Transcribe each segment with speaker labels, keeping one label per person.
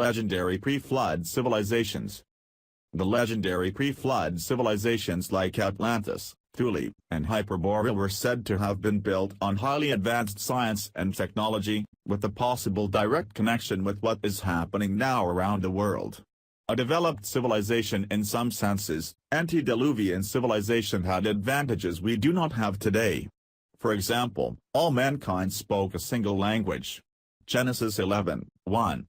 Speaker 1: legendary pre-flood civilizations. The legendary pre-flood civilizations like Atlantis, Thule, and Hyperborea were said to have been built on highly advanced science and technology, with a possible direct connection with what is happening now around the world. A developed civilization in some senses, antediluvian civilization had advantages we do not have today. For example, all mankind spoke a single language. Genesis 11:1.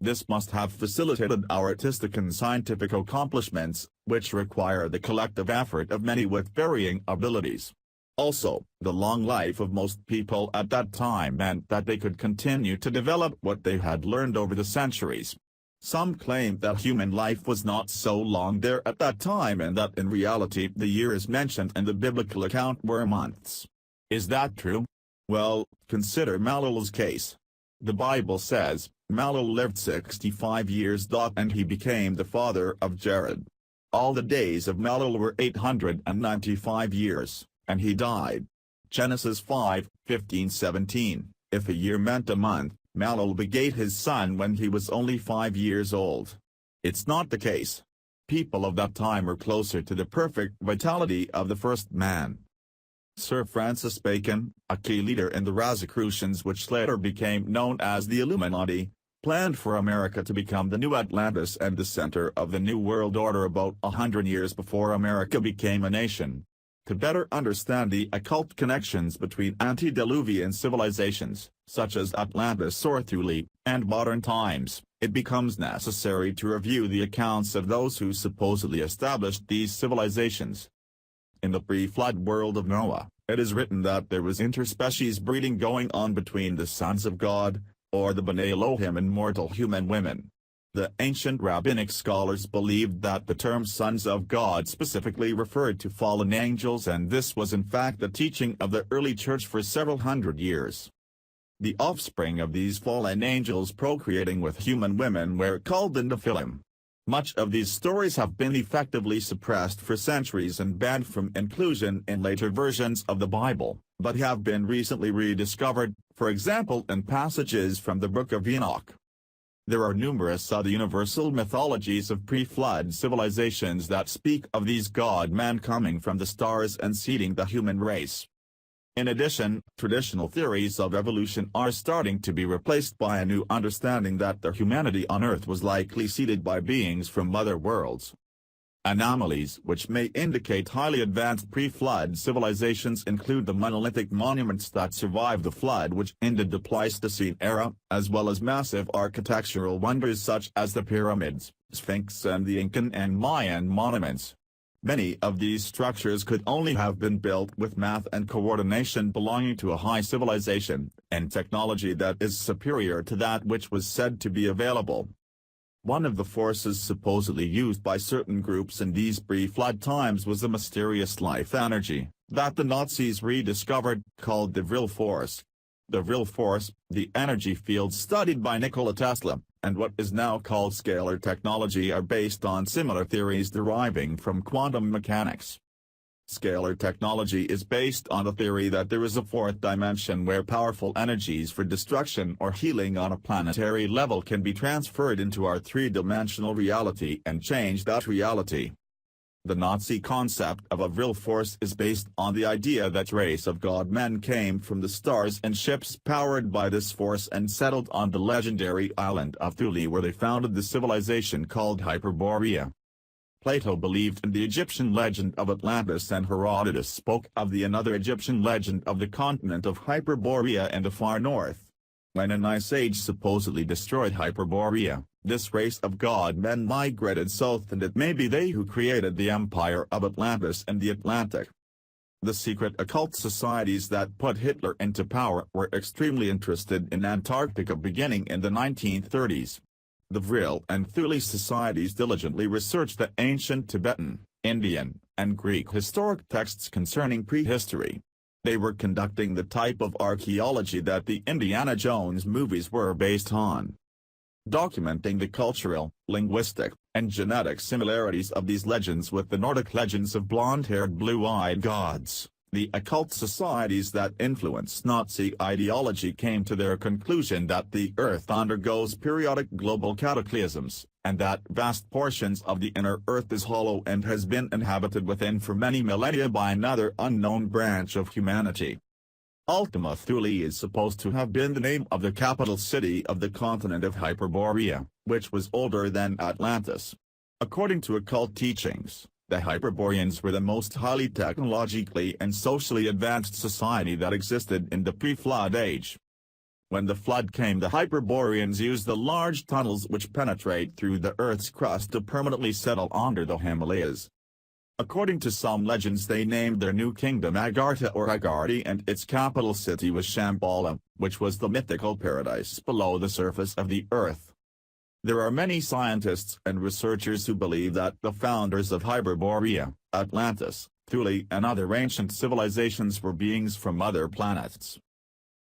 Speaker 1: This must have facilitated our artistic and scientific accomplishments, which require the collective effort of many with varying abilities. Also, the long life of most people at that time meant that they could continue to develop what they had learned over the centuries. Some claim that human life was not so long there at that time and that in reality the years mentioned in the biblical account were months. Is that true? Well, consider Mahlul's case. The Bible says, Mahlul lived 65 years. And he became the father of Jared. All the days of Mahlul were 895 years, and he died. Genesis 5:15-17. If a year meant a month, Mahlul begat his son when he was only 5 years old. It's not the case. People of that time were closer to the perfect vitality of the first man. Sir Francis Bacon, a key leader in the Rosicrucians which later became known as the Illuminati, planned for America to become the new Atlantis and the center of the New World Order about 100 years before America became a nation. To better understand the occult connections between antediluvian civilizations, such as Atlantis or Thule, and modern times, it becomes necessary to review the accounts of those who supposedly established these civilizations. In the pre-flood world of Noah, it is written that there was interspecies breeding going on between the sons of God, or the B'nai Elohim and mortal human women. The ancient rabbinic scholars believed that the term sons of God specifically referred to fallen angels, and this was in fact the teaching of the early church for several hundred years. The offspring of these fallen angels procreating with human women were called the Nephilim. Much of these stories have been effectively suppressed for centuries and banned from inclusion in later versions of the Bible, but have been recently rediscovered, for example in passages from the Book of Enoch. There are numerous other universal mythologies of pre-flood civilizations that speak of these god-men coming from the stars and seeding the human race. In addition, traditional theories of evolution are starting to be replaced by a new understanding that the humanity on Earth was likely seeded by beings from other worlds. Anomalies which may indicate highly advanced pre-flood civilizations include the monolithic monuments that survived the flood which ended the Pleistocene era, as well as massive architectural wonders such as the pyramids, Sphinx and the Incan and Mayan monuments. Many of these structures could only have been built with math and coordination belonging to a high civilization, and technology that is superior to that which was said to be available. One of the forces supposedly used by certain groups in these pre-flood times was a mysterious life energy, that the Nazis rediscovered, called the Vril force. The Vril force, the energy fields studied by Nikola Tesla, and what is now called scalar technology are based on similar theories deriving from quantum mechanics. Scalar technology is based on the theory that there is a fourth dimension where powerful energies for destruction or healing on a planetary level can be transferred into our three-dimensional reality and change that reality. The Nazi concept of a Vril force is based on the idea that race of god men came from the stars in ships powered by this force and settled on the legendary island of Thule where they founded the civilization called Hyperborea. Plato believed in the Egyptian legend of Atlantis, and Herodotus spoke of another Egyptian legend of the continent of Hyperborea in the far north. When an ice age supposedly destroyed Hyperborea, this race of god-men migrated south, and it may be they who created the empire of Atlantis and the Atlantic. The secret occult societies that put Hitler into power were extremely interested in Antarctica beginning in the 1930s. The Vril and Thule societies diligently researched the ancient Tibetan, Indian, and Greek historic texts concerning prehistory. They were conducting the type of archaeology that the Indiana Jones movies were based on. Documenting the cultural, linguistic, and genetic similarities of these legends with the Nordic legends of blonde-haired blue-eyed gods, The occult societies that influence Nazi ideology came to their conclusion that the Earth undergoes periodic global cataclysms, and that vast portions of the inner Earth is hollow and has been inhabited within for many millennia by another unknown branch of humanity. Ultima Thule is supposed to have been the name of the capital city of the continent of Hyperborea, which was older than Atlantis. According to occult teachings, the Hyperboreans were the most highly technologically and socially advanced society that existed in the pre-flood age. When the flood came, the Hyperboreans used the large tunnels which penetrate through the Earth's crust to permanently settle under the Himalayas. According to some legends, they named their new kingdom Agartha or Agarthi, and its capital city was Shambhala, which was the mythical paradise below the surface of the Earth. There are many scientists and researchers who believe that the founders of Hyperborea, Atlantis, Thule and other ancient civilizations were beings from other planets.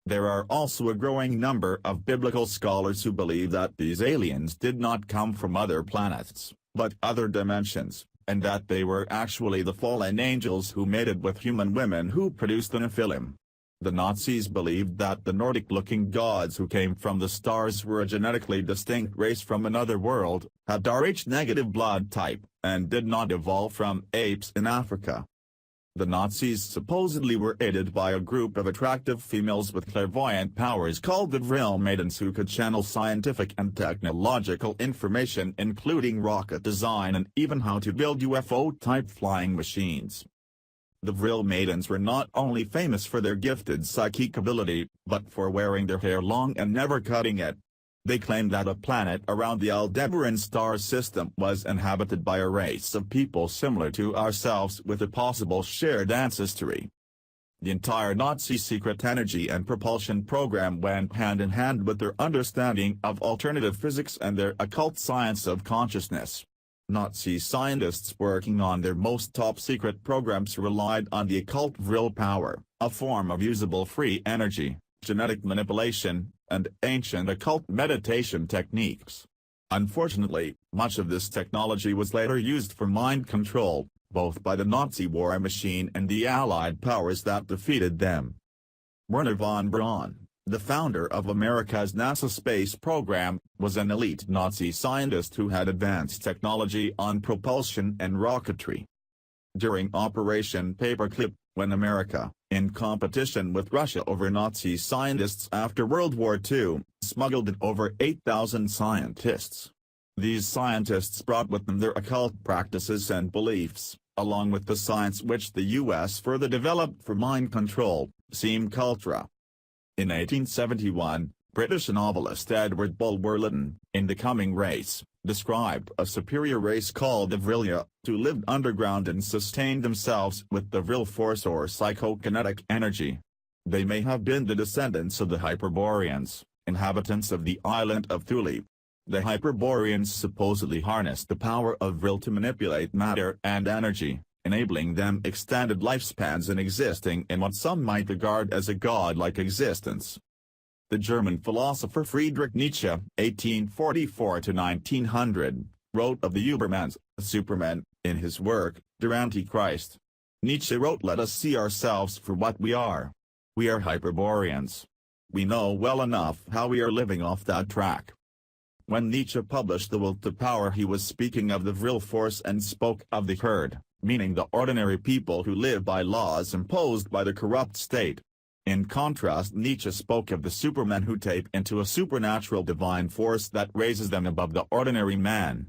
Speaker 1: There are also a growing number of biblical scholars who believe that these aliens did not come from other planets, but other dimensions, and that they were actually the fallen angels who mated with human women who produced the Nephilim. The Nazis believed that the Nordic-looking gods who came from the stars were a genetically distinct race from another world, had Rh-negative blood type, and did not evolve from apes in Africa. The Nazis supposedly were aided by a group of attractive females with clairvoyant powers called the Vril Maidens, who could channel scientific and technological information including rocket design and even how to build UFO-type flying machines. The Vril Maidens were not only famous for their gifted psychic ability, but for wearing their hair long and never cutting it. They claimed that a planet around the Aldebaran star system was inhabited by a race of people similar to ourselves with a possible shared ancestry. The entire Nazi secret energy and propulsion program went hand in hand with their understanding of alternative physics and their occult science of consciousness. Nazi scientists working on their most top-secret programs relied on the occult Vril power, a form of usable free energy, genetic manipulation, and ancient occult meditation techniques. Unfortunately, much of this technology was later used for mind control, both by the Nazi war machine and the Allied powers that defeated them. Wernher von Braun, the founder of America's NASA space program, was an elite Nazi scientist who had advanced technology on propulsion and rocketry. During Operation Paperclip, when America, in competition with Russia over Nazi scientists after World War II, smuggled in over 8,000 scientists. These scientists brought with them their occult practices and beliefs, along with the science which the U.S. further developed for mind control, Seam Cultura. In 1871, British novelist Edward Bulwer-Lytton, in The Coming Race, described a superior race called the Vrilia, who lived underground and sustained themselves with the Vril force or psychokinetic energy. They may have been the descendants of the Hyperboreans, inhabitants of the island of Thule. The Hyperboreans supposedly harnessed the power of Vril to manipulate matter and energy, enabling them extended lifespans and existing in what some might regard as a godlike existence. The German philosopher Friedrich Nietzsche (1844–1900) wrote of the Übermans, Superman, in his work, Der Antichrist. Nietzsche wrote, "Let us see ourselves for what we are. We are Hyperboreans. We know well enough how we are living off that track." When Nietzsche published The Will to Power, he was speaking of the Vril force and spoke of the herd, meaning the ordinary people who live by laws imposed by the corrupt state. In contrast, Nietzsche spoke of the supermen who tap into a supernatural divine force that raises them above the ordinary man,